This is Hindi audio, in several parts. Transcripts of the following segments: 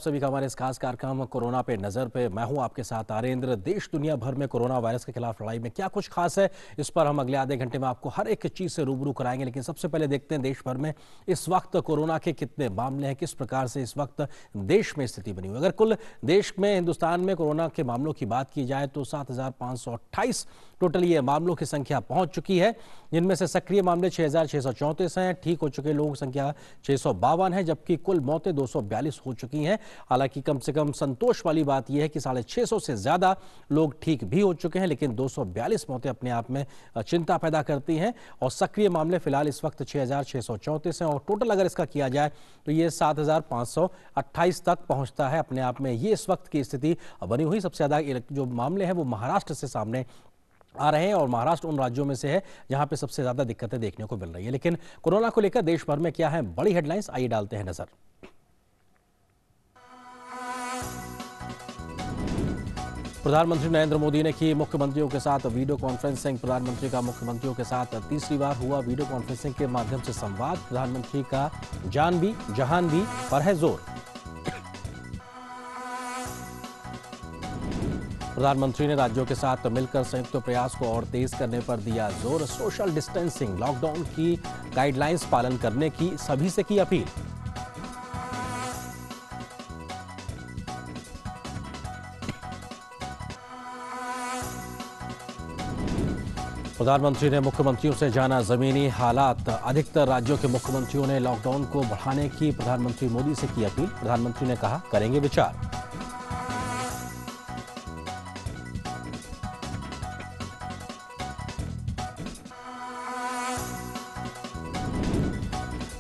सभी का हमारे इस खास कार्यक्रम कोरोना पे नजर पे मैं हूं आपके साथ आरेंद्र। देश दुनिया भर में कोरोना वायरस के खिलाफ लड़ाई में क्या कुछ खास है, इस पर हम अगले आधे घंटे में आपको हर एक चीज से रूबरू कराएंगे। लेकिन सबसे पहले देखते हैं देश भर में इस वक्त कोरोना के कितने मामले हैं, किस प्रकार से इस वक्त देश में स्थिति बनी हुई। अगर कुल देश में हिंदुस्तान में कोरोना के मामलों की बात की जाए तो 7,528 टोटल ये मामलों की संख्या पहुंच चुकी है, जिनमें से सक्रिय मामले 6,634 हैं। ठीक हो चुके लोगों की संख्या 652 है, जबकि कुल मौतें 242 हो चुकी हैं। हालांकि कम से कम संतोष वाली बात यह है कि 650 से ज्यादा लोग ठीक भी हो चुके हैं, लेकिन 242 मौतें अपने आप में चिंता पैदा करती हैं। और सक्रिय मामले फिलहाल इस वक्त 6,634 हैं और टोटल अगर इसका किया जाए तो ये 7,528 तक पहुंचता है। अपने आप में ये इस वक्त की स्थिति बनी हुई। सबसे ज्यादा जो मामले हैं वो महाराष्ट्र से सामने आ रहे हैं और महाराष्ट्र उन राज्यों में से है जहां पे सबसे ज्यादा दिक्कतें देखने को मिल रही है। लेकिन कोरोना को लेकर देश भर में क्या है बड़ी हेडलाइंस, आइए डालते हैं नजर। प्रधानमंत्री नरेंद्र मोदी ने की मुख्यमंत्रियों के साथ वीडियो कॉन्फ्रेंसिंग। प्रधानमंत्री का मुख्यमंत्रियों के साथ तीसरी बार हुआ वीडियो कॉन्फ्रेंसिंग के माध्यम से संवाद। प्रधानमंत्री का जान भी जहान भी पर है जोर। प्रधानमंत्री ने राज्यों के साथ मिलकर संयुक्त प्रयास को और तेज करने पर दिया जोर। सोशल डिस्टेंसिंग, लॉकडाउन की गाइडलाइंस पालन करने की सभी से की अपील। प्रधानमंत्री ने मुख्यमंत्रियों से जाना जमीनी हालात। अधिकतर राज्यों के मुख्यमंत्रियों ने लॉकडाउन को बढ़ाने की प्रधानमंत्री मोदी से की अपील। प्रधानमंत्री ने कहा करेंगे विचार।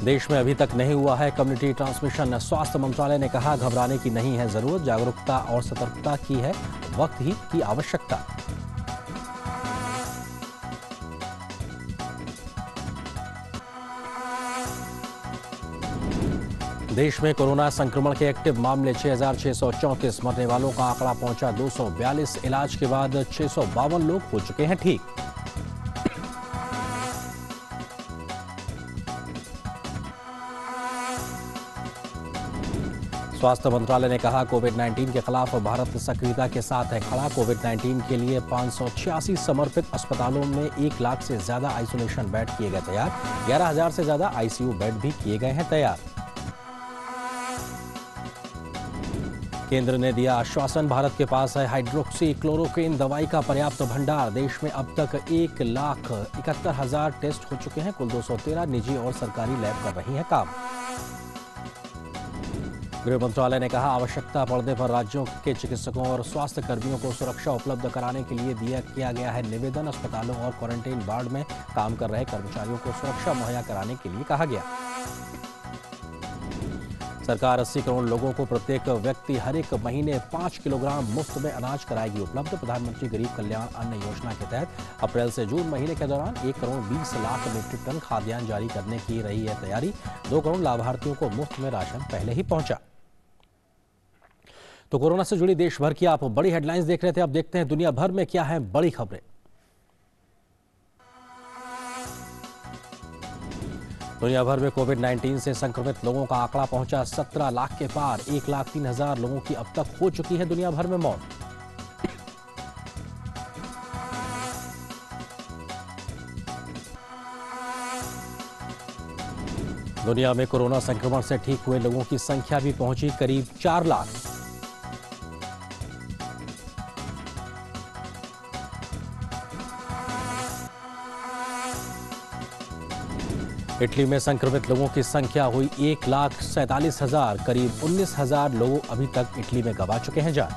देश में अभी तक नहीं हुआ है कम्युनिटी ट्रांसमिशन। स्वास्थ्य मंत्रालय ने कहा घबराने की नहीं है जरूरत, जागरूकता और सतर्कता की है वक्त ही की आवश्यकता। देश में कोरोना संक्रमण के एक्टिव मामले 6,634, मरने वालों का आंकड़ा पहुंचा 242। इलाज के बाद 652 लोग हो चुके हैं ठीक। स्वास्थ्य मंत्रालय ने कहा कोविड-19 के खिलाफ भारत सक्रियता के साथ है खड़ा। कोविड-19 के लिए 586 समर्पित अस्पतालों में 1 लाख से ज्यादा आइसोलेशन बेड किए गए तैयार। 11,000 से ज्यादा आईसीयू बेड भी किए गए हैं तैयार। केंद्र ने दिया आश्वासन, भारत के पास है हाइड्रोक्सी क्लोरोक्विन दवाई का पर्याप्त भंडार। देश में अब तक 1,71,000 टेस्ट हो चुके हैं। कुल 213 निजी और सरकारी लैब कर रही हैं काम। गृह मंत्रालय ने कहा आवश्यकता पड़ने पर राज्यों के चिकित्सकों और स्वास्थ्य कर्मियों को सुरक्षा उपलब्ध कराने के लिए किया गया है निवेदन। अस्पतालों और क्वारंटाइन वार्ड में काम कर रहे कर्मचारियों को सुरक्षा मुहैया कराने के लिए कहा गया। सरकार 80 करोड़ लोगों को प्रत्येक व्यक्ति हर एक महीने 5 किलोग्राम मुफ्त में अनाज कराएगी उपलब्ध। प्रधानमंत्री गरीब कल्याण अन्न योजना के तहत अप्रैल से जून महीने के दौरान 1 करोड़ 20 लाख मीट्रिक टन खाद्यान्न जारी करने की रही है तैयारी। 2 करोड़ लाभार्थियों को मुफ्त में राशन पहले ही पहुंचा। तो कोरोना से जुड़ी देश भर की आप बड़ी हेडलाइंस देख रहे थे। अब देखते हैं दुनिया भर में क्या है बड़ी खबरें। दुनिया भर में कोविड-19 से संक्रमित लोगों का आंकड़ा पहुंचा 17 लाख के पार। 1,03,000 लोगों की अब तक हो चुकी है दुनिया भर में मौत। दुनिया में कोरोना संक्रमण से ठीक हुए लोगों की संख्या भी पहुंची करीब 4 लाख। इटली में संक्रमित लोगों की संख्या हुई 1,47,000। करीब 19,000 लोग अभी तक इटली में गंवा चुके हैं जान।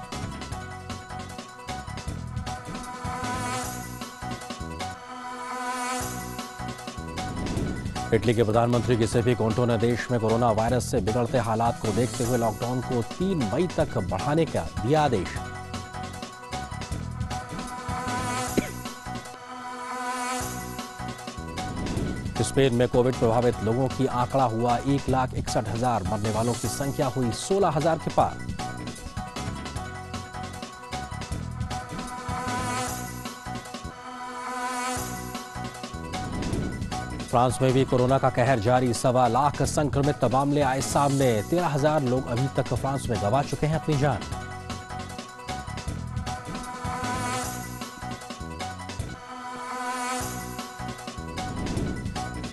इटली के प्रधानमंत्री गिसेपी कोंटे ने देश में कोरोना वायरस से बिगड़ते हालात को देखते हुए लॉकडाउन को 3 मई तक बढ़ाने का दिया आदेश। स्पेन में कोविड प्रभावित लोगों की आंकड़ा हुआ 1,61,000। मरने वालों की संख्या हुई 16,000 के पार। फ्रांस में भी कोरोना का कहर जारी, 1.25 लाख संक्रमित मामले आए सामने। 13,000 लोग अभी तक फ्रांस में गंवा चुके हैं अपनी जान।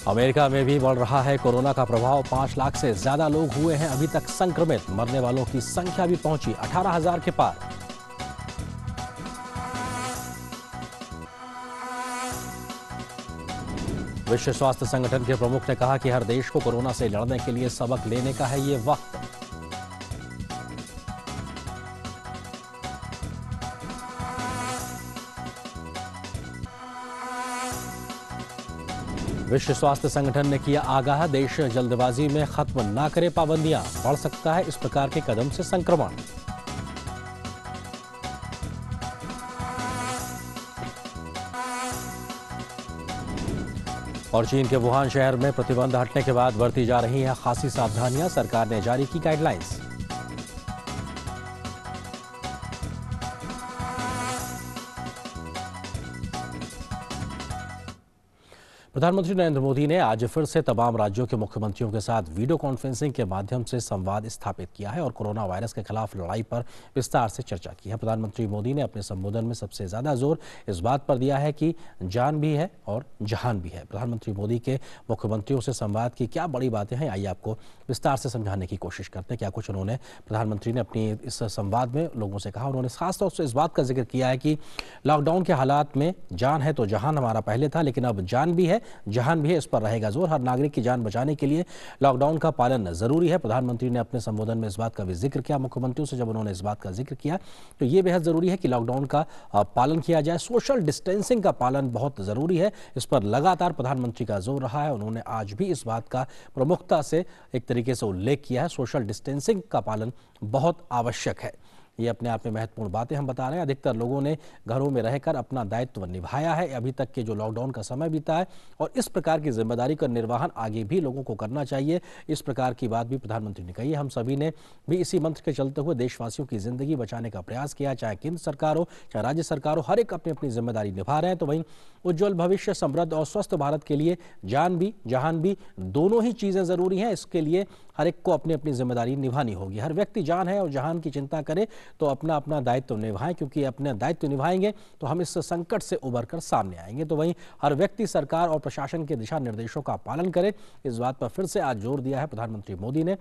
अमेरिका में भी बढ़ रहा है कोरोना का प्रभाव, 5 लाख से ज्यादा लोग हुए हैं अभी तक संक्रमित। मरने वालों की संख्या भी पहुंची 18,000 के पार। विश्व स्वास्थ्य संगठन के प्रमुख ने कहा कि हर देश को कोरोना से लड़ने के लिए सबक लेने का है ये वक्त। विश्व स्वास्थ्य संगठन ने किया आगाह, देश जल्दबाजी में खत्म ना करे पाबंदियां, बढ़ सकता है इस प्रकार के कदम से संक्रमण। और चीन के वुहान शहर में प्रतिबंध हटने के बाद बरती जा रही हैं खासी सावधानियां, सरकार ने जारी की गाइडलाइंस। प्रधानमंत्री नरेंद्र मोदी ने आज फिर से तमाम राज्यों के मुख्यमंत्रियों के साथ वीडियो कॉन्फ्रेंसिंग के माध्यम से संवाद स्थापित किया है और कोरोना वायरस के खिलाफ लड़ाई पर विस्तार से चर्चा की है। प्रधानमंत्री मोदी ने अपने संबोधन में सबसे ज्यादा जोर इस बात पर दिया है कि जान भी है और जहान भी है। प्रधानमंत्री मोदी के मुख्यमंत्रियों से संवाद की क्या बड़ी बातें हैं, आइए आपको विस्तार से समझाने की कोशिश करते हैं। क्या कुछ उन्होंने प्रधानमंत्री ने अपनी इस संवाद में लोगों से कहा। उन्होंने खासतौर से इस बात का जिक्र किया है कि लॉकडाउन के हालात में जान है तो जहान हमारा पहले था, लेकिन अब जान भी है जहान भी है, इस पर रहेगा जोर। हर नागरिक की जान बचाने के लिए लॉकडाउन का पालन जरूरी है। प्रधानमंत्री ने अपने संबोधन में इस बात का भी जिक्र किया। मुख्यमंत्रियों से जब उन्होंने इस बात का जिक्र किया तो ये बेहद जरूरी है कि लॉकडाउन का पालन किया जाए, सोशल डिस्टेंसिंग का पालन बहुत जरूरी है। इस पर लगातार प्रधानमंत्री का जोर रहा है। उन्होंने आज भी इस बात का प्रमुखता से एक तरीके से उल्लेख किया है, सोशल डिस्टेंसिंग का पालन बहुत आवश्यक है। ये अपने आप में महत्वपूर्ण बातें हम बता रहे हैं। अधिकतर लोगों ने घरों में रहकर अपना दायित्व निभाया है अभी तक के जो लॉकडाउन का समय बीता है, और इस प्रकार की जिम्मेदारी का निर्वहन आगे भी लोगों को करना चाहिए। इस प्रकार की बात भी प्रधानमंत्री ने कही है। हम सभी ने भी इसी मंत्र के चलते हुए देशवासियों की जिंदगी बचाने का प्रयास किया, चाहे केंद्र सरकार हो चाहे राज्य सरकार हो, हर एक अपनी अपनी जिम्मेदारी निभा रहे हैं। तो वहीं उज्जवल भविष्य, समृद्ध और स्वस्थ भारत के लिए जान भी जहान भी दोनों ही चीजें जरूरी हैं। इसके लिए हर एक को अपनी अपनी जिम्मेदारी निभानी होगी। हर व्यक्ति जान है और जहान की चिंता करे तो अपना अपना दायित्व निभाएं, क्योंकि अपना दायित्व निभाएंगे तो हम इस संकट से उबर कर सामने आएंगे। तो वहीं हर व्यक्ति सरकार और प्रशासन के दिशा निर्देशों का पालन करे, इस बात पर फिर से आज जोर दिया है प्रधानमंत्री मोदी ने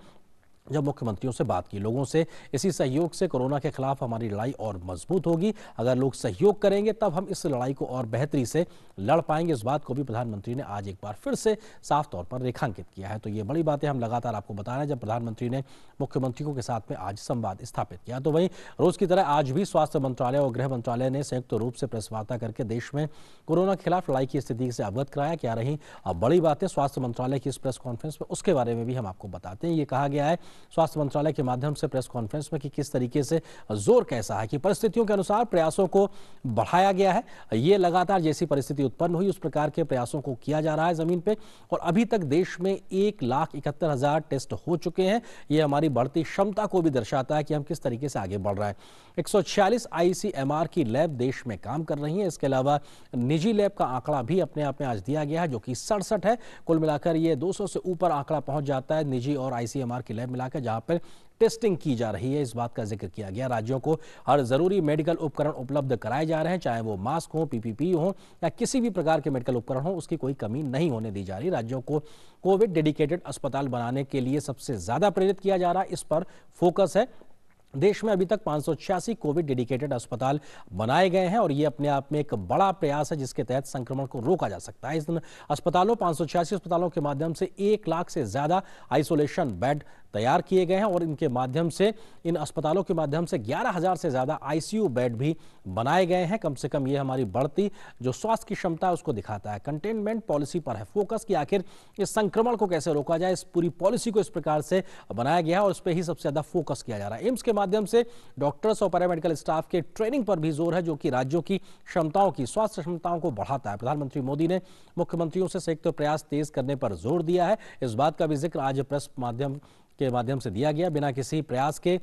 जब मुख्यमंत्रियों से बात की। लोगों से इसी सहयोग से कोरोना के खिलाफ हमारी लड़ाई और मजबूत होगी। अगर लोग सहयोग करेंगे तब हम इस लड़ाई को और बेहतरी से लड़ पाएंगे। इस बात को भी प्रधानमंत्री ने आज एक बार फिर से साफ तौर पर रेखांकित किया है। तो ये बड़ी बातें हम लगातार आपको बता रहे हैं जब प्रधानमंत्री ने मुख्यमंत्रियों के साथ में आज संवाद स्थापित किया। तो वहीं रोज की तरह आज भी स्वास्थ्य मंत्रालय और गृह मंत्रालय ने संयुक्त रूप से प्रेस वार्ता करके देश में कोरोना के खिलाफ लड़ाई की स्थिति से अवगत कराया। क्या रही बड़ी बातें स्वास्थ्य मंत्रालय की इस प्रेस कॉन्फ्रेंस में, उसके बारे में भी हम आपको बताते हैं। ये कहा गया है स्वास्थ्य मंत्रालय के माध्यम से प्रेस कॉन्फ्रेंस में कि किस तरीके से जोर कैसा है कि परिस्थितियों के अनुसार प्रयासों को बढ़ाया गया है। ये लगातार जैसी परिस्थिति उत्पन्न हुई उस प्रकार के प्रयासों को किया जा रहा है जमीन पे, और अभी तक देश में 1,71,000 टेस्ट हो चुके हैं। ये हमारी बढ़ती क्षमता को भी दर्शाता है कि हम किस तरीके से आगे बढ़ रहे हैं। 146 ICMR की लैब देश में काम कर रही है। इसके अलावा निजी लैब का आंकड़ा भी अपने आप में आज दिया गया है जो कि 67 है। कुल मिलाकर ये 200 से ऊपर आंकड़ा पहुंच जाता है निजी और ICMR की लैब मिलाकर, जहां पर टेस्टिंग की जा रही है। इस बात का जिक्र किया गया। राज्यों को हर जरूरी मेडिकल उपकरण उपलब्ध कराए जा रहे हैं, चाहे वो मास्क हो, PPE हो या किसी भी प्रकार के मेडिकल उपकरण हो, उसकी कोई कमी नहीं होने दी जा रही। राज्यों को कोविड डेडिकेटेड अस्पताल बनाने के लिए सबसे ज्यादा प्रेरित किया जा रहा है, इस पर फोकस है। देश में अभी तक 586 कोविड डेडिकेटेड अस्पताल बनाए गए हैं और ये अपने आप में एक बड़ा प्रयास है जिसके तहत संक्रमण को रोका जा सकता है। इस 586 अस्पतालों के माध्यम से 1 लाख से ज्यादा आइसोलेशन बेड तैयार किए गए हैं और इनके माध्यम से, इन अस्पतालों के माध्यम से 11,000 से ज्यादा ICU बेड भी बनाए गए हैं। कम से कम ये हमारी बढ़ती जो स्वास्थ्य की क्षमता है उसको दिखाता है। कंटेनमेंट पॉलिसी पर है फोकस कि आखिर इस संक्रमण को कैसे रोका जाए। इस पूरी पॉलिसी को इस प्रकार से बनाया गया है और इस पर ही सबसे ज्यादा फोकस किया जा रहा है। एम्स के माध्यम से डॉक्टर्स और पैरामेडिकल स्टाफ के ट्रेनिंग पर भी जोर है जो कि राज्यों की क्षमताओं की, स्वास्थ्य क्षमताओं को बढ़ाता है। प्रधानमंत्री मोदी ने मुख्यमंत्रियों से संयुक्त प्रयास तेज करने पर जोर दिया है। इस बात का भी जिक्र आज प्रेस के माध्यम से दिया गया। बिना किसी प्रयास के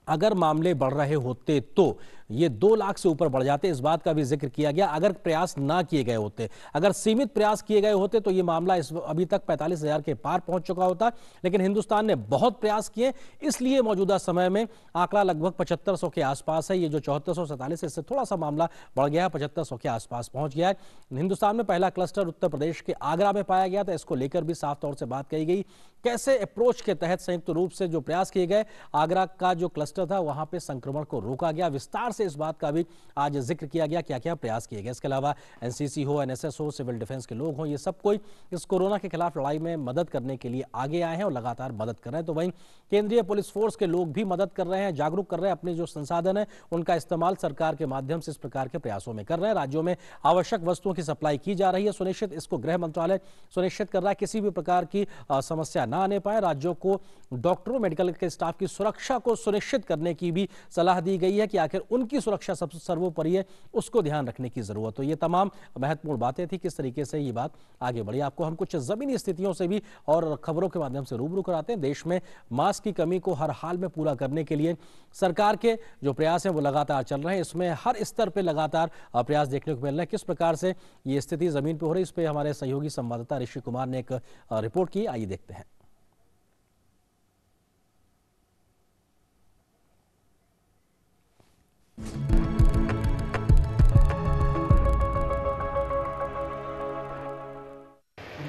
अगर मामले बढ़ रहे होते तो ये 2 लाख से ऊपर बढ़ जाते, इस बात का भी जिक्र किया गया। अगर प्रयास ना किए गए होते, अगर सीमित प्रयास किए गए होते तो ये मामला अभी तक 45,000 के पार पहुंच चुका होता। लेकिन हिंदुस्तान ने बहुत प्रयास किए, इसलिए मौजूदा समय में आंकड़ा लगभग 7500 के आसपास है। ये जो 7447 है, इससे थोड़ा सा मामला बढ़ गया है, 7500 के आसपास पहुंच गया है। हिंदुस्तान में पहला क्लस्टर उत्तर प्रदेश के आगरा में पाया गया था। इसको लेकर भी साफ तौर से बात कही गई, कैसे अप्रोच के तहत संयुक्त रूप से जो प्रयास किए गए। आगरा का जो क्लस्टर था, वहां पे संक्रमण को रोका गया। विस्तार से इस बात का भी आज जिक्र किया गया, क्या क्या प्रयास किए गए। इसके अलावा एनसीसी हो, एनएसएस हो, सिविल डिफेंस के लोग हो, ये सब कोई इस कोरोना के खिलाफ लड़ाई में मदद करने के लिए आगे आए हैं और लगातार मदद कर रहे हैं। तो वहीं केंद्रीय पुलिस फोर्स के लोग भी मदद कर रहे हैं, जागरूक कर रहे हैं, अपने जो संसाधन है उनका इस्तेमाल सरकार के माध्यम से इस प्रकार के प्रयासों में कर रहे हैं। राज्यों में आवश्यक वस्तुओं की सप्लाई की जा रही है सुनिश्चित, इसको गृह मंत्रालय सुनिश्चित कर रहा है, किसी भी प्रकार की समस्या ना आने पाए। राज्यों को डॉक्टरों, मेडिकल के स्टाफ की सुरक्षा को सुनिश्चित करने की भी सलाह दी गई है कि आखिर उनकी सुरक्षा सबसे सर्वोपरि है, उसको ध्यान रखने की जरूरत। तो ये तमाम महत्वपूर्ण बातें थी, किस तरीके से ये बात आगे बढ़ी। आपको हम कुछ जमीनी स्थितियों से भी और खबरों के माध्यम से रूबरू कराते हैं। देश में मास्क की कमी को हर हाल में पूरा करने के लिए सरकार के जो प्रयास हैं वो लगातार चल रहे हैं। इसमें हर स्तर पर लगातार प्रयास देखने को मिल रहे हैं। किस प्रकार से ये स्थिति जमीन पर हो रही है, इस पर हमारे सहयोगी संवाददाता ऋषि कुमार ने एक रिपोर्ट की, आइए देखते हैं।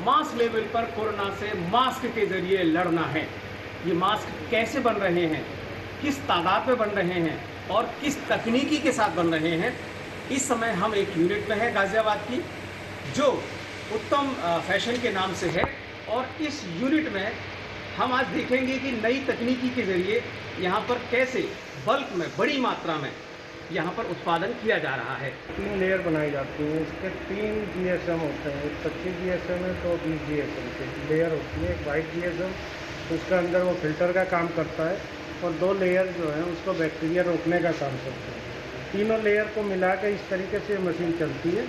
मास लेवल पर कोरोना से मास्क के जरिए लड़ना है। ये मास्क कैसे बन रहे हैं, किस तादाद में बन रहे हैं और किस तकनीकी के साथ बन रहे हैं। इस समय हम एक यूनिट में है गाजियाबाद की, जो उत्तम फैशन के नाम से है। और इस यूनिट में हम आज देखेंगे कि नई तकनीकी के जरिए यहाँ पर कैसे बल्क में, बड़ी मात्रा में यहाँ पर उत्पादन किया जा रहा है। 3 लेयर बनाई जाती हैं। इसके 3 GSM होते हैं, एक 25 GSM है तो 20 GSM की लेयर होती है। एक वाइट GSM, उसका अंदर वो फिल्टर का काम करता है, और 2 लेयर जो है उसको बैक्टीरिया रोकने का काम करता है। तीनों लेयर को मिला के इस तरीके से मशीन चलती है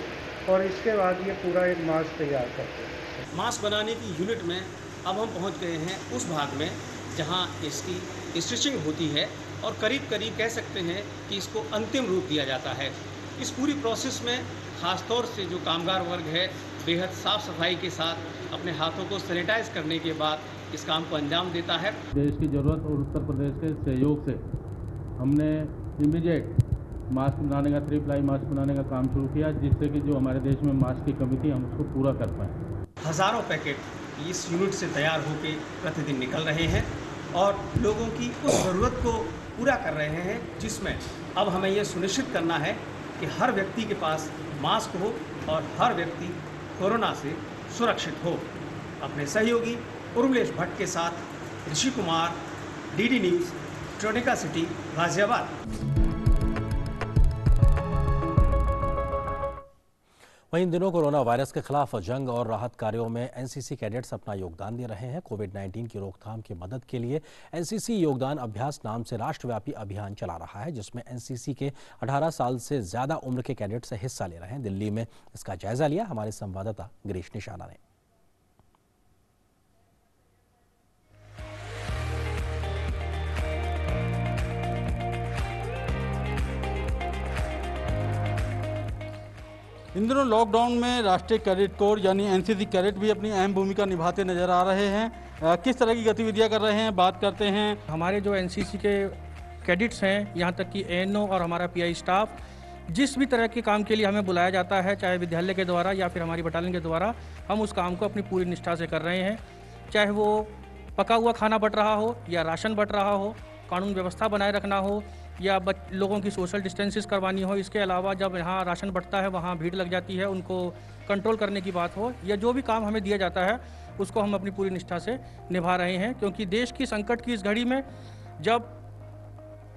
और इसके बाद ये पूरा एक मास्क तैयार करते हैं। मास्क बनाने की यूनिट में अब हम पहुँच गए हैं उस भाग में जहाँ इसकी स्टिचिंग होती है और करीब करीब कह सकते हैं कि इसको अंतिम रूप दिया जाता है। इस पूरी प्रोसेस में ख़ासतौर से जो कामगार वर्ग है बेहद साफ़ सफाई के साथ अपने हाथों को सैनिटाइज करने के बाद इस काम को अंजाम देता है। देश की ज़रूरत और उत्तर प्रदेश के सहयोग से हमने इमीडिएट मास्क बनाने का, 3 प्लाई मास्क बनाने का काम शुरू किया, जिससे कि जो हमारे देश में मास्क की कमी थी हम उसको पूरा कर पाएँ। हज़ारों पैकेट इस यूनिट से तैयार होकर प्रतिदिन निकल रहे हैं और लोगों की उस ज़रूरत को पूरा कर रहे हैं, जिसमें अब हमें यह सुनिश्चित करना है कि हर व्यक्ति के पास मास्क हो और हर व्यक्ति कोरोना से सुरक्षित हो। अपने सहयोगी उर्मिलेश भट्ट के साथ ऋषि कुमार, DD न्यूज़, ट्रोनिका सिटी, गाजियाबाद। वहीं इन दिनों कोरोना वायरस के खिलाफ जंग और राहत कार्यों में एनसीसी कैडेट्स अपना योगदान दे रहे हैं। कोविड-19 की रोकथाम की मदद के लिए एनसीसी योगदान अभ्यास नाम से राष्ट्रव्यापी अभियान चला रहा है, जिसमें एनसीसी के 18 साल से ज्यादा उम्र के कैडेट्स हिस्सा ले रहे हैं। दिल्ली में इसका जायजा लिया हमारे संवाददाता गिरीश निशाना ने। इन दिनों लॉकडाउन में राष्ट्रीय कैडेट कोर यानी एनसीसी कैडेट भी अपनी अहम भूमिका निभाते नजर आ रहे हैं। किस तरह की गतिविधियां कर रहे हैं, बात करते हैं। हमारे जो एनसीसी के कैडेट्स हैं, यहाँ तक कि एएनओ और हमारा पीआई स्टाफ, जिस भी तरह के काम के लिए हमें बुलाया जाता है, चाहे विद्यालय के द्वारा या फिर हमारी बटालियन के द्वारा, हम उस काम को अपनी पूरी निष्ठा से कर रहे हैं। चाहे वो पका हुआ खाना बंट रहा हो या राशन बंट रहा हो, कानून व्यवस्था बनाए रखना हो या लोगों की सोशल डिस्टेंसेस करवानी हो। इसके अलावा जब यहाँ राशन बंटता है वहाँ भीड़ लग जाती है, उनको कंट्रोल करने की बात हो, या जो भी काम हमें दिया जाता है उसको हम अपनी पूरी निष्ठा से निभा रहे हैं। क्योंकि देश की संकट की इस घड़ी में जब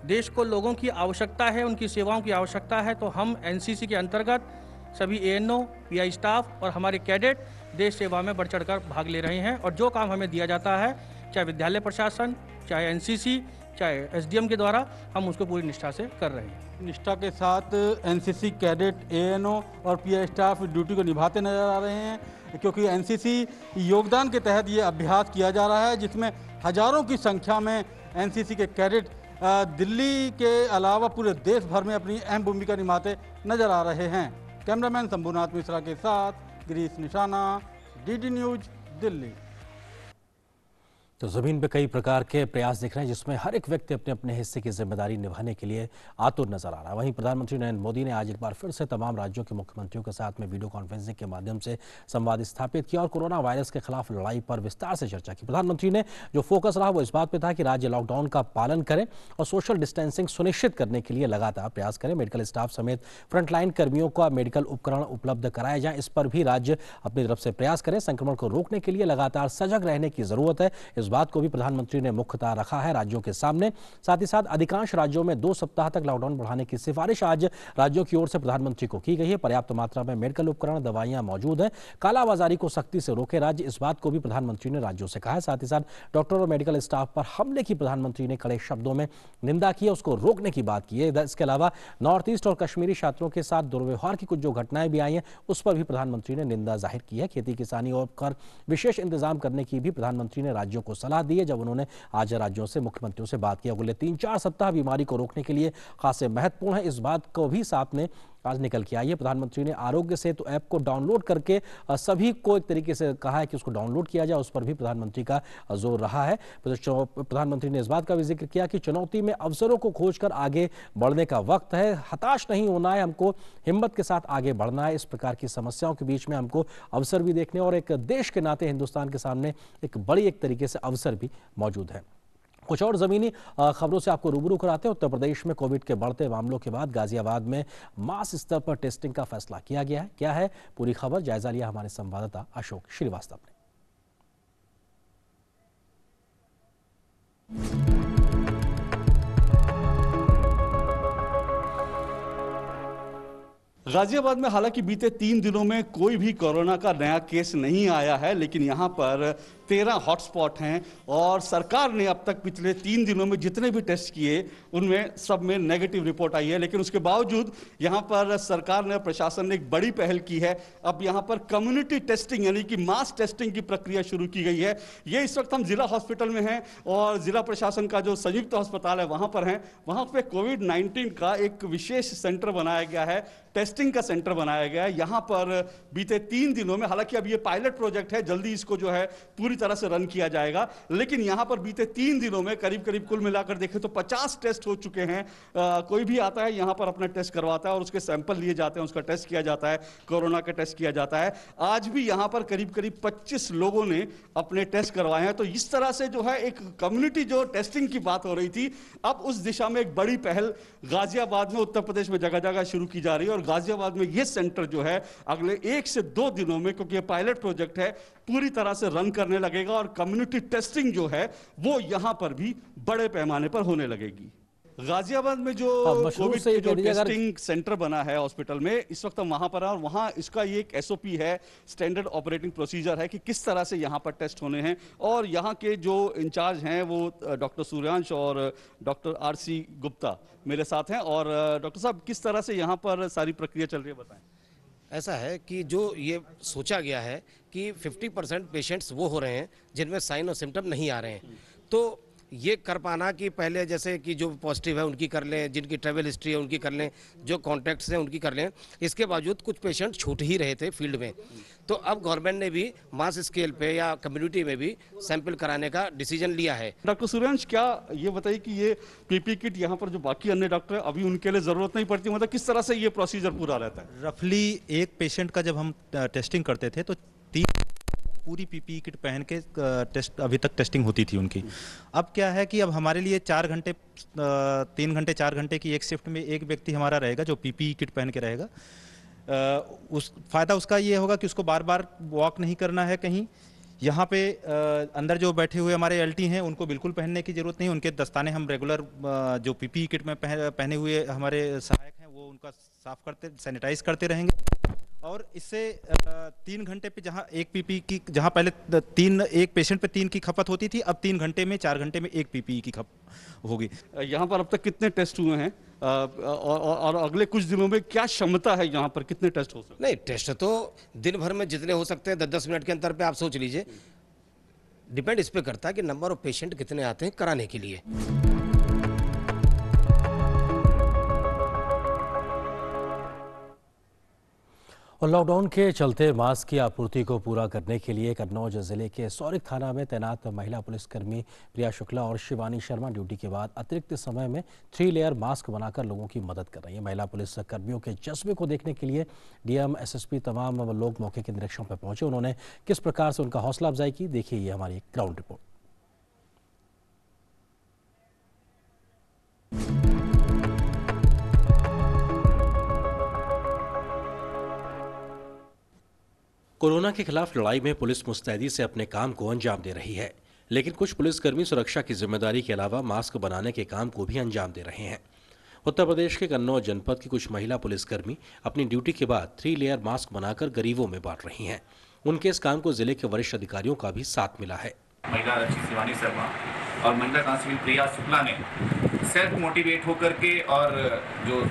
देश को लोगों की आवश्यकता है, उनकी सेवाओं की आवश्यकता है, तो हम एनसीसी के अंतर्गत सभी एएनओ, पीआई स्टाफ और हमारे कैडेट देश सेवा में बढ़ चढ़ कर भाग ले रहे हैं। और जो काम हमें दिया जाता है, चाहे विद्यालय प्रशासन, चाहे एनसीसी, चाहे एसडीएम के द्वारा, हम उसको पूरी निष्ठा से कर रहे हैं। निष्ठा के साथ एनसीसी कैडेट, एएनओ और पीआई स्टाफ ड्यूटी को निभाते नजर आ रहे हैं, क्योंकि एनसीसी योगदान के तहत ये अभ्यास किया जा रहा है, जिसमें हजारों की संख्या में एनसीसी के कैडेट दिल्ली के अलावा पूरे देश भर में अपनी अहम भूमिका निभाते नजर आ रहे हैं। कैमरामैन शंभुनाथ मिश्रा के साथ गिरीश निशाना, डीडी न्यूज, दिल्ली। तो जमीन पे कई प्रकार के प्रयास दिख रहे हैं जिसमें हर एक व्यक्ति अपने अपने हिस्से की जिम्मेदारी निभाने के लिए आतुर नजर आ रहा है। वहीं प्रधानमंत्री नरेंद्र मोदी ने आज एक बार फिर से तमाम राज्यों के मुख्यमंत्रियों के साथ में वीडियो कॉन्फ्रेंसिंग के माध्यम से संवाद स्थापित किया और कोरोना वायरस के खिलाफ लड़ाई पर विस्तार से चर्चा की। प्रधानमंत्री ने जो फोकस रहा वो इस बात पर था कि राज्य लॉकडाउन का पालन करें और सोशल डिस्टेंसिंग सुनिश्चित करने के लिए लगातार प्रयास करें। मेडिकल स्टाफ समेत फ्रंटलाइन कर्मियों को मेडिकल उपकरण उपलब्ध कराए जाएं, इस पर भी राज्य अपनी तरफ से प्रयास करें। संक्रमण को रोकने के लिए लगातार सजग रहने की जरूरत है, इस बात को भी प्रधानमंत्री ने मुख्यतः रखा है राज्यों के सामने। साथ ही साथ अधिकांश राज्यों में 2 सप्ताह तक लॉकडाउन बढ़ाने की सिफारिश आज राज्यों की ओर से प्रधानमंत्री को की गई है। पर्याप्त मात्रा में मेडिकल उपकरण, दवाइयां मौजूद हैं, कालाबाजारी को सख्ती से रोके राज्य, इस बात को भी प्रधानमंत्री ने राज्यों से कहा है। साथ ही साथ डॉक्टर और मेडिकल स्टाफ पर हमले की प्रधानमंत्री ने कड़े शब्दों में निंदा की है, उसको रोकने की बात की है। इसके अलावा नॉर्थ ईस्ट और कश्मीरी छात्रों के साथ दुर्व्यवहार की कुछ जो घटनाएं भी आई हैं उस पर भी प्रधानमंत्री ने निंदा जाहिर की है। खेती किसानी और कर विशेष इंतजाम करने की भी प्रधानमंत्री ने राज्यों को सलाह दी है जब उन्होंने आज राज्यों से मुख्यमंत्रियों से बात की। अगले 3-4 सप्ताह बीमारी को रोकने के लिए खासे महत्वपूर्ण है, इस बात को भी साथ में आज निकल के आई है। प्रधानमंत्री ने आरोग्य सेतु ऐप को डाउनलोड करके सभी को एक तरीके से कहा है कि उसको डाउनलोड किया जाए, उस पर भी प्रधानमंत्री का जोर रहा है। प्रधानमंत्री ने इस बात का भी जिक्र किया कि चुनौती में अवसरों को खोजकर आगे बढ़ने का वक्त है, हताश नहीं होना है, हमको हिम्मत के साथ आगे बढ़ना है। इस प्रकार की समस्याओं के बीच में हमको अवसर भी देखने और एक देश के नाते हिंदुस्तान के सामने एक बड़ी एक तरीके से अवसर भी मौजूद है। कुछ और जमीनी खबरों से आपको रूबरू कराते हैं। उत्तर प्रदेश में कोविड के बढ़ते मामलों के बाद गाजियाबाद में मास स्तर पर टेस्टिंग का फैसला किया गया है। क्या है पूरी खबर, जायजा लिया हमारे संवाददाता अशोक श्रीवास्तव ने। गाजियाबाद में हालांकि बीते 3 दिनों में कोई भी कोरोना का नया केस नहीं आया है, लेकिन यहां पर 13 हॉटस्पॉट हैं और सरकार ने अब तक पिछले 3 दिनों में जितने भी टेस्ट किए उनमें सब में नेगेटिव रिपोर्ट आई है। लेकिन उसके बावजूद यहां पर सरकार ने, प्रशासन ने एक बड़ी पहल की है। अब यहां पर कम्युनिटी टेस्टिंग यानी कि मास टेस्टिंग की प्रक्रिया शुरू की गई है। ये इस वक्त हम जिला हॉस्पिटल में हैं और जिला प्रशासन का जो संयुक्त अस्पताल है वहां पर हैं। वहां पे कोविड-19 का एक विशेष सेंटर बनाया गया है, टेस्टिंग का सेंटर बनाया गया है। यहां पर बीते 3 दिनों में, हालांकि अब ये पायलट प्रोजेक्ट है, जल्दी इसको जो है पूरी तरह से रन किया जाएगा, लेकिन यहां पर बीते 3 दिनों में करीब करीब कुल मिलाकर देखें तो 50 टेस्ट हो चुके हैं। कोई भी आता है यहां पर अपना टेस्ट करवाता है और उसके सैंपल लिए जाते हैं, उसका टेस्ट किया जाता है, कोरोना का टेस्ट किया जाता है। आज भी यहां पर करीब करीब 25 लोगों ने अपने टेस्ट करवाए हैं। तो इस तरह से जो है एक कम्युनिटी जो टेस्टिंग की बात हो रही थी, अब उस दिशा में एक बड़ी पहल गाजियाबाद में, उत्तर प्रदेश में जगह जगह शुरू की जा रही है। और गाजियाबाद में यह सेंटर जो है अगले 1 से 2 दिनों में, क्योंकि यह पायलट प्रोजेक्ट है, पूरी तरह से रन करने लगेगा और कम्युनिटी टेस्टिंग जो है वो यहां पर भी बड़े पैमाने पर होने लगेगी। गाजियाबाद में जो कोविड के जो टेस्टिंग सेंटर बना है हॉस्पिटल में, इस वक्त हम वहां पर हैं और वहां इसका ये एक SOP है, स्टैंडर्ड ऑपरेटिंग प्रोसीजर है कि किस तरह से यहां पर टेस्ट होने हैं। और यहां के जो इंचार्ज हैं वो डॉक्टर सूर्यांश और डॉक्टर RC गुप्ता मेरे साथ हैं। और डॉक्टर साहब, किस तरह से यहाँ पर सारी प्रक्रिया चल रही है, बताएं। ऐसा है कि जो ये सोचा गया है कि 50% पेशेंट्स वो हो रहे हैं जिनमें साइन और सिम्टम नहीं आ रहे हैं, तो ये कर पाना कि पहले जैसे कि जो पॉजिटिव है उनकी कर लें, जिनकी ट्रैवल हिस्ट्री है उनकी कर लें, जो कॉन्टैक्ट्स हैं उनकी कर लें, इसके बावजूद कुछ पेशेंट छूट ही रहे थे फील्ड में। तो अब गवर्नमेंट ने भी मास स्केल पे या कम्युनिटी में भी सैंपल कराने का डिसीजन लिया है। डॉक्टर सूर्यांश, क्या ये बताइए कि ये PPE किट यहाँ पर जो बाकी अन्य डॉक्टर है अभी उनके लिए जरूरत नहीं पड़ती, मतलब किस तरह से ये प्रोसीजर पूरा रहता है? रफली एक पेशेंट का जब हम टेस्टिंग करते थे तो 3 पूरी PPE किट पहन के टेस्ट अभी तक टेस्टिंग होती थी उनकी। अब क्या है कि अब हमारे लिए 4 घंटे 3 घंटे 4 घंटे की एक शिफ्ट में एक व्यक्ति हमारा रहेगा जो PPE किट पहन के रहेगा। उस फायदा उसका ये होगा कि उसको बार बार वॉक नहीं करना है कहीं। यहाँ पे अंदर जो बैठे हुए हमारे LT हैं उनको बिल्कुल पहनने की जरूरत नहीं, उनके दस्ताने हम रेगुलर जो PPE किट में पहने हुए हमारे सहायक हैं वो उनका साफ करते, सैनिटाइज करते रहेंगे। और इससे 3 घंटे पे जहाँ एक PPE की, जहाँ पहले एक पेशेंट पे 3 की खपत होती थी, अब 3 घंटे में 4 घंटे में एक PPE की खपत होगी। यहाँ पर अब तक कितने टेस्ट हुए हैं और अगले कुछ दिनों में क्या क्षमता है यहाँ पर, कितने टेस्ट हो सकते हैं? नहीं, टेस्ट तो दिन भर में जितने हो सकते हैं 10-10 मिनट के अंतर पे आप सोच लीजिए। डिपेंड इस पे करता है कि नंबर ऑफ पेशेंट कितने आते हैं कराने के लिए। और लॉकडाउन के चलते मास्क की आपूर्ति को पूरा करने के लिए कन्नौज जिले के सौरिक थाना में तैनात महिला पुलिसकर्मी प्रिया शुक्ला और शिवानी शर्मा ड्यूटी के बाद अतिरिक्त समय में 3 लेयर मास्क बनाकर लोगों की मदद कर रही है। महिला पुलिसकर्मियों के जज्बे को देखने के लिए डीएम, एसएसपी तमाम लोग मौके के निरीक्षण पर पहुंचे। उन्होंने किस प्रकार से उनका हौसला अफजाई की, देखिए ये हमारी ग्राउंड रिपोर्ट। कोरोना के खिलाफ लड़ाई में पुलिस मुस्तैदी से अपने काम को अंजाम दे रही है, लेकिन कुछ पुलिसकर्मी सुरक्षा की जिम्मेदारी के अलावा मास्क बनाने के काम को भी अंजाम दे रहे हैं। उत्तर प्रदेश के कन्नौज जनपद की कुछ महिला पुलिसकर्मी अपनी ड्यूटी के बाद 3 लेयर मास्क बनाकर गरीबों में बांट रही हैं। उनके इस काम को जिले के वरिष्ठ अधिकारियों का भी साथ मिला है। महिला आरक्षी शिवानी शर्मा और महिला कांस्टेबल प्रिया शुक्ला ने सेल्फ मोटिवेट होकर के और जो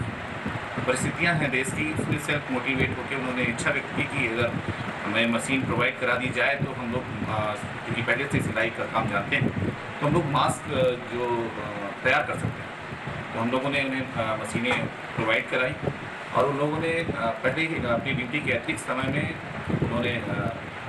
परिस्थितियां हैं देश की, उसमें सेल्फ मोटिवेट होकर उन्होंने इच्छा व्यक्त की कि अगर हमें मशीन प्रोवाइड करा दी जाए तो हम लोग, क्योंकि पहले से सिलाई का काम जानते हैं, तो हम लोग मास्क जो तैयार कर सकते हैं। तो हम लोगों ने उन्हें मशीनें प्रोवाइड कराई और उन लोगों ने पहले ही अपनी ड्यूटी के अतिरिक्त समय में उन्होंने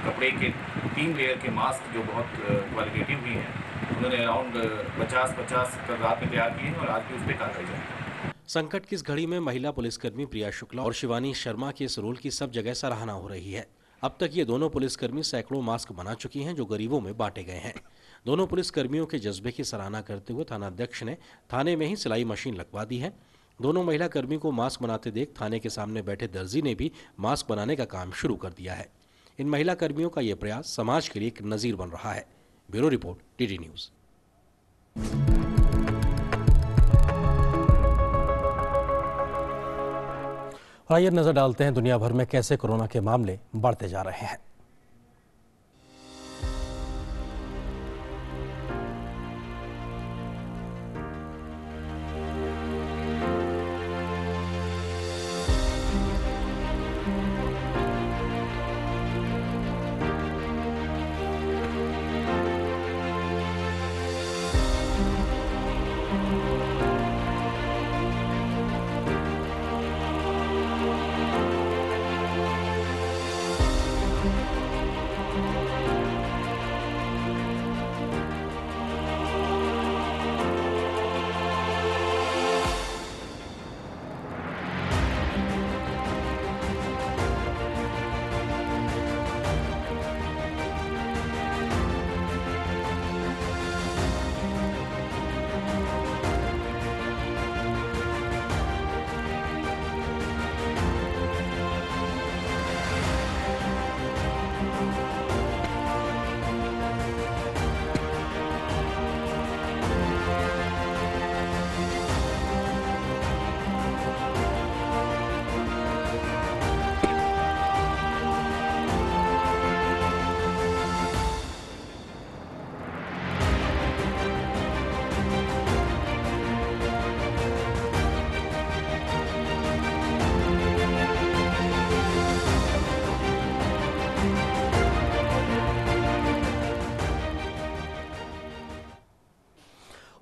कपड़े के 3 लेयर के मास्क जो बहुत क्वालिटेटिव भी हैं, उन्होंने अराउंड 50-50 कल रात में तैयार किए और आज भी उस पर कार्रवाई जारी है। संकट की इस घड़ी में महिला पुलिसकर्मी प्रिया शुक्ला और शिवानी शर्मा के इस रोल की सब जगह सराहना हो रही है। अब तक ये दोनों पुलिसकर्मी सैकड़ों मास्क बना चुकी हैं जो गरीबों में बांटे गए हैं। दोनों पुलिसकर्मियों के जज्बे की सराहना करते हुए थानाध्यक्ष ने थाने में ही सिलाई मशीन लगवा दी है। दोनों महिला कर्मी को मास्क बनाते देख थाने के सामने बैठे दर्जी ने भी मास्क बनाने का काम शुरू कर दिया है। इन महिला कर्मियों का यह प्रयास समाज के लिए एक नजीर बन रहा है। Bureau report, TD news. और आइए नजर डालते हैं दुनिया भर में कैसे कोरोना के मामले बढ़ते जा रहे हैं।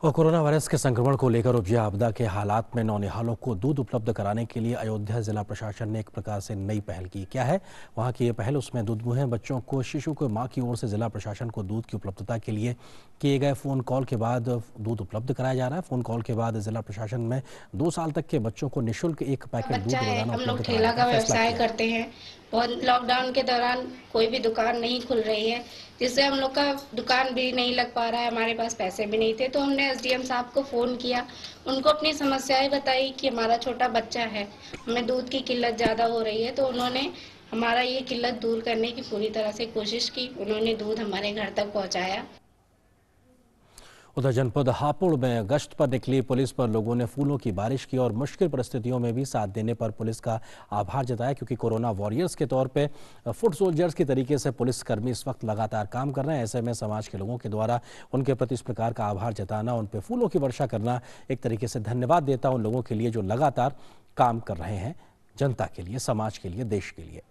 और कोरोना वायरस के संक्रमण को लेकर उपजे आपदा के हालात में नौनिहालों को दूध उपलब्ध कराने के लिए अयोध्या जिला प्रशासन ने एक प्रकार से नई पहल की। क्या है वहां की ये पहल? उसमें दूधमुहे बच्चों को, शिशु को मां की ओर से जिला प्रशासन को दूध की उपलब्धता के लिए किए गए फोन कॉल के बाद दूध उपलब्ध कराया जा रहा है। फोन कॉल के बाद जिला प्रशासन में 2 साल तक के बच्चों को निःशुल्क 1 पैकेट दूध रोजाना उपलब्ध कराने का फैसला किया। करते हैं और लॉकडाउन के दौरान कोई भी दुकान नहीं खुल रही है, जिससे हम लोग का दुकान भी नहीं लग पा रहा है, हमारे पास पैसे भी नहीं थे। तो हमने एसडीएम साहब को फ़ोन किया, उनको अपनी समस्याएं बताई कि हमारा छोटा बच्चा है, हमें दूध की किल्लत ज़्यादा हो रही है। तो उन्होंने हमारा ये किल्लत दूर करने की पूरी तरह से कोशिश की। उन्होंने दूध हमारे घर तक पहुँचाया। उधर जनपद हापुड़ में गश्त पर निकली पुलिस पर लोगों ने फूलों की बारिश की और मुश्किल परिस्थितियों में भी साथ देने पर पुलिस का आभार जताया, क्योंकि कोरोना वॉरियर्स के तौर पे फुट सोल्जर्स की तरीके से पुलिसकर्मी इस वक्त लगातार काम कर रहे हैं। ऐसे में समाज के लोगों के द्वारा उनके प्रति इस प्रकार का आभार जताना, उन पर फूलों की वर्षा करना एक तरीके से धन्यवाद देता उन लोगों के लिए जो लगातार काम कर रहे हैं जनता के लिए, समाज के लिए, देश के लिए।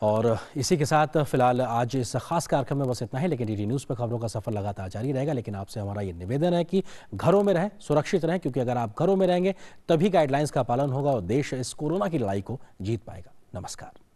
और इसी के साथ फिलहाल आज इस खास कार्यक्रम में बस इतना ही, लेकिन डीडी न्यूज़ पर खबरों का सफर लगातार जारी रहेगा। लेकिन आपसे हमारा ये निवेदन है कि घरों में रहें, सुरक्षित रहें, क्योंकि अगर आप घरों में रहेंगे तभी गाइडलाइंस का पालन होगा और देश इस कोरोना की लड़ाई को जीत पाएगा। नमस्कार।